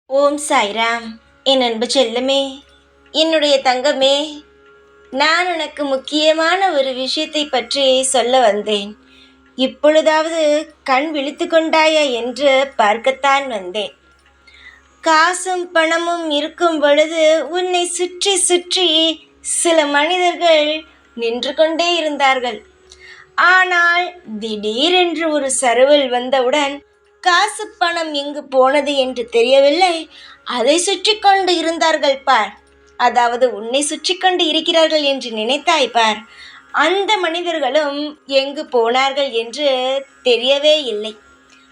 ஓம் சாய்ராம். என் அன்பு செல்லமே, என்னுடைய தங்கமே, நான் உனக்கு முக்கியமான ஒரு விஷயத்தை பற்றி சொல்ல வந்தேன். இப்பொழுதாவது கண் விழித்து கொண்டாயா என்று பார்க்கத்தான் வந்தேன். காசும் பணமும் இருக்கும் பொழுது உன்னை சுற்றி சுற்றி சில மனிதர்கள் நின்று கொண்டே இருந்தார்கள். ஆனால் திடீரென்று ஒரு சறுவல் வந்தவுடன் காசு பணம் எங்கு போனது என்று தெரியவில்லை, அதை சுற்றி கொண்டு இருந்தார்கள் பார். அதாவது உன்னை சுற்றி கொண்டு இருக்கிறார்கள் என்று நினைத்தாய் பார். அந்த மனிதர்களும் எங்கு போனார்கள் என்று தெரியவே இல்லை.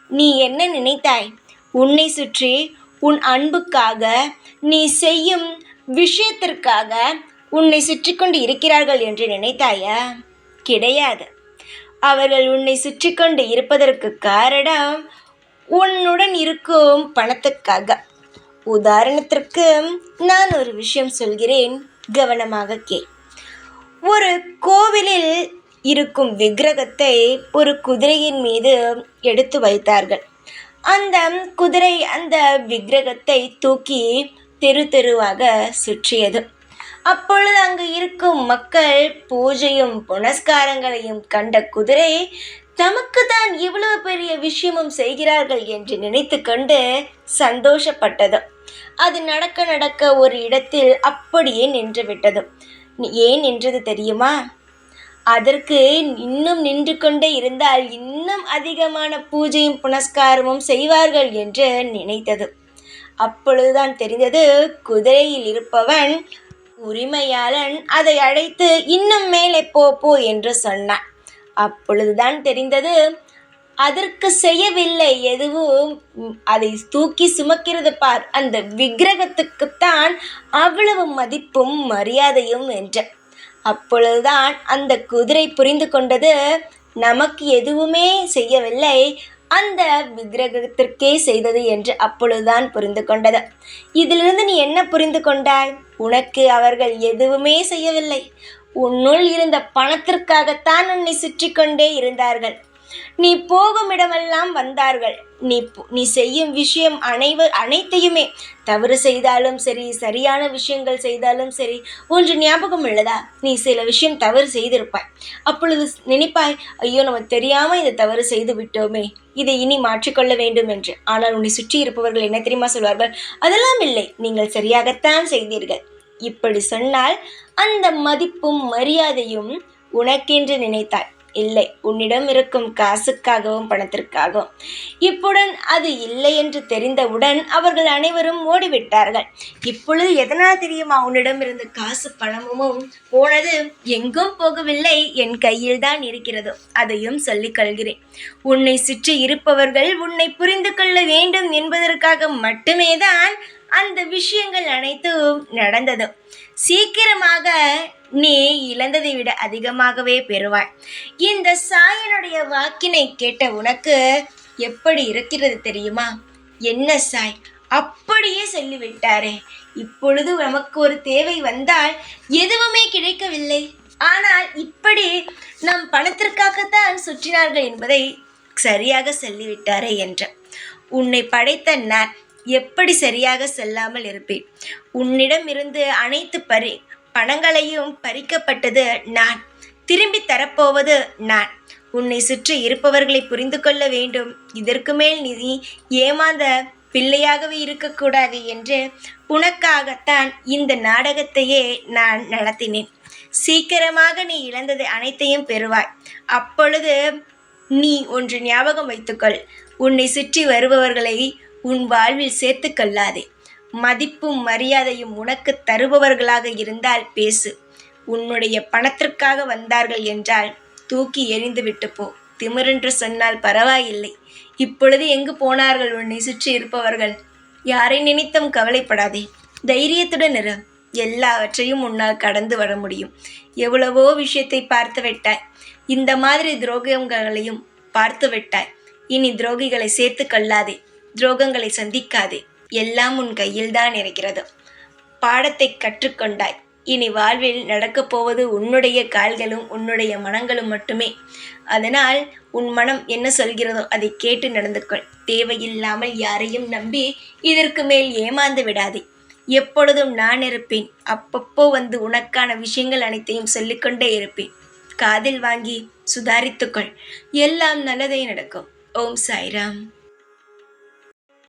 நீ என்ன நினைத்தாய்? உன்னை சுற்றி உன் அன்புக்காக, நீ செய்யும் விஷயத்திற்காக உன்னை சுற்றி கொண்டு இருக்கிறார்கள் என்று நினைத்தாயா? கிடையாது. அவர்கள் உன்னை சுற்றி கொண்டு இருப்பதற்கு காரணம் உன்னுடன் இருக்கும் பணத்துக்காக. உதாரணத்திற்கு நான் ஒரு விஷயம் சொல்கிறேன், கவனமாக கேள். ஒரு கோவிலில் இருக்கும் விக்கிரகத்தை ஒரு குதிரையின் மீது எடுத்து வைத்தார்கள். அந்த குதிரை அந்த விக்கிரகத்தை தூக்கி தெரு தெருவாக சுற்றியது. அப்பொழுது அங்கு இருக்கும் மக்கள் பூஜையும் புனஸ்காரங்களையும் கண்ட குதிரை தமக்கு தான் இவ்வளவு பெரிய விஷயமும் செய்கிறார்கள் என்று நினைத்து கொண்டு சந்தோஷப்பட்டது. அது நடக்க நடக்க ஒரு இடத்தில் அப்படியே நின்று விட்டது. ஏன் நின்றது தெரியுமா? அதற்கு இன்னும் நின்று கொண்டே இருந்தால் இன்னும் அதிகமான பூஜையும் புனஸ்காரமும் செய்வார்கள் என்று நினைத்தது. அப்பொழுதுதான் தெரிந்தது, குதிரையில் இருப்பவன் உரிமையாளன் அதை அழைத்து இன்னும் மேலே போ என்று சொன்னான். அப்பொழுதுதான் தெரிந்தது, அதற்கு செய்யவில்லை எதுவும், அதை தூக்கி சுமக்கிறது பார், அந்த விக்கிரகத்துக்குத்தான் அவ்வளவு மதிப்பும் மரியாதையும் என்று. அப்பொழுதுதான் அந்த குதிரை புரிந்து கொண்டது, நமக்கு எதுவுமே செய்யவில்லை, அந்த விக்கிரகத்திற்கே செய்தது என்று அப்பொழுதுதான் புரிந்து கொண்டது. இதிலிருந்து நீ என்ன புரிந்து கொண்டாய்? உனக்கு அவர்கள் எதுவுமே செய்யவில்லை. உன்னுள் இருந்த பணத்திற்காகத்தான் உன்னை சுற்றி கொண்டே இருந்தார்கள். நீ போகும் இடமெல்லாம் வந்தார்கள். நீ செய்யும் விஷயம் அனைத்தையுமே, தவறு செய்தாலும் சரி, சரியான விஷயங்கள் செய்தாலும் சரி, ஒன்று ஞாபகம் உள்ளதா? நீ சில விஷயம் தவறு செய்திருப்பாய். அப்பொழுது நினைப்பாய், ஐயோ நம்ம தெரியாமல் இதை தவறு செய்து விட்டோமே, இதை இனி மாற்றிக்கொள்ள வேண்டும் என்று. ஆனால் உன்னை சுற்றி இருப்பவர்கள் என்ன தெரியுமா சொல்வார்கள்? அதெல்லாம் இல்லை, நீங்கள் சரியாகத்தான் செய்தீர்கள். இப்படி சொன்னால் அந்த மதிப்பும் மரியாதையும் உனக்கென்று நினைத்தாய். இல்லை, உன்னிடம் இருக்கும் காசுக்காகவும் பணத்திற்காகவும். இப்புடன் அது இல்லை என்று தெரிந்தவுடன் அவர்கள் அனைவரும் ஓடிவிட்டார்கள். இப்பொழுது எதனால் தெரியுமா உன்னிடம் இருந்த காசு பணமும் போனது? எங்கும் போகவில்லை, என் கையில் தான் இருக்கிறது. அதையும் சொல்லிக் கொள்கிறேன். உன்னை சுற்றி இருப்பவர்கள் உன்னை புரிந்து கொள்ள வேண்டும் என்பதற்காக மட்டுமே தான் அந்த விஷயங்கள் அனைத்தும் நடந்தது. சீக்கிரமாக நீ இழந்ததை விட அதிகமாகவே பெறுவாய். இந்த சாயனுடைய வாக்கினை கேட்ட உனக்கு எப்படி இருக்கிறது தெரியுமா? என்ன சாய் அப்படியே சொல்லிவிட்டாரே, இப்பொழுது நமக்கு ஒரு தேவை வந்தால் எதுவுமே கிடைக்கவில்லை, ஆனால் இப்படி நம் பணத்திற்காகத்தான் சுற்றினார்கள் என்பதை சரியாக சொல்லிவிட்டாரே என்ற. உன்னை படைத்த நான் எப்படி சரியாக சொல்லாமல் இருப்பேன்? உன்னிடம் இருந்து அனைத்து பணங்களையும் பறிக்கப்பட்டது நான், திரும்பி தரப்போவது நான். உன்னை சுற்றி இருப்பவர்களை புரிந்து கொள்ள வேண்டும். இதற்கு மேல் நீ ஏமாந்த பிள்ளையாகவே இருக்கக்கூடாது என்று உனக்காகத்தான் இந்த நாடகத்தையே நான் நடத்தினேன். சீக்கிரமாக நீ இழந்தது அனைத்தையும் பெறுவாய். அப்பொழுது நீ ஒன்று ஞாபகம் வைத்துக்கொள், உன்னை சுற்றி வருபவர்களை உன் வாழ்வில் சேர்த்து கொள்ளாதே. மதிப்பும் மரியாதையும் உனக்கு தருபவர்களாக இருந்தால் பேசு. உன்னுடைய பணத்திற்காக வந்தார்கள் என்றால் தூக்கி எறிந்து விட்டு போ. திமிரென்று சொன்னால் பரவாயில்லை. இப்பொழுது எங்கு போனார்கள் உன்னை சுற்றி இருப்பவர்கள்? யாரை நினைத்தும் கவலைப்படாதே, தைரியத்துடன் இரு. எல்லாவற்றையும் உன்னால் கடந்து வர முடியும். எவ்வளவோ விஷயத்தை பார்த்து விட்டாய். இந்த மாதிரி துரோகங்களையும் பார்த்து விட்டாய். இனி துரோகிகளை சேர்த்து கொள்ளாதே, துரோகங்களை சந்திக்காதே. எல்லாம் உன் கையில்தான் இருக்கிறது. பாடத்தை கற்றுக்கொண்டாய். இனி வாழ்வில் நடக்கப் போவது உன்னுடைய கால்களும் உன்னுடைய மனங்களும் மட்டுமே. அதனால் உன் மனம் என்ன சொல்கிறதோ அதை கேட்டு நடந்து கொள். தேவையில்லாமல் யாரையும் நம்பி இதற்கு மேல் ஏமாந்து விடாதே. எப்பொழுதும் நான் இருப்பேன். அப்பப்போ வந்து உனக்கான விஷயங்கள் அனைத்தையும் சொல்லிக்கொண்டே இருப்பேன். காதில் வாங்கி சுதாரித்துக்கொள். எல்லாம் நல்லதே நடக்கும். ஓம் சாய்ராம்.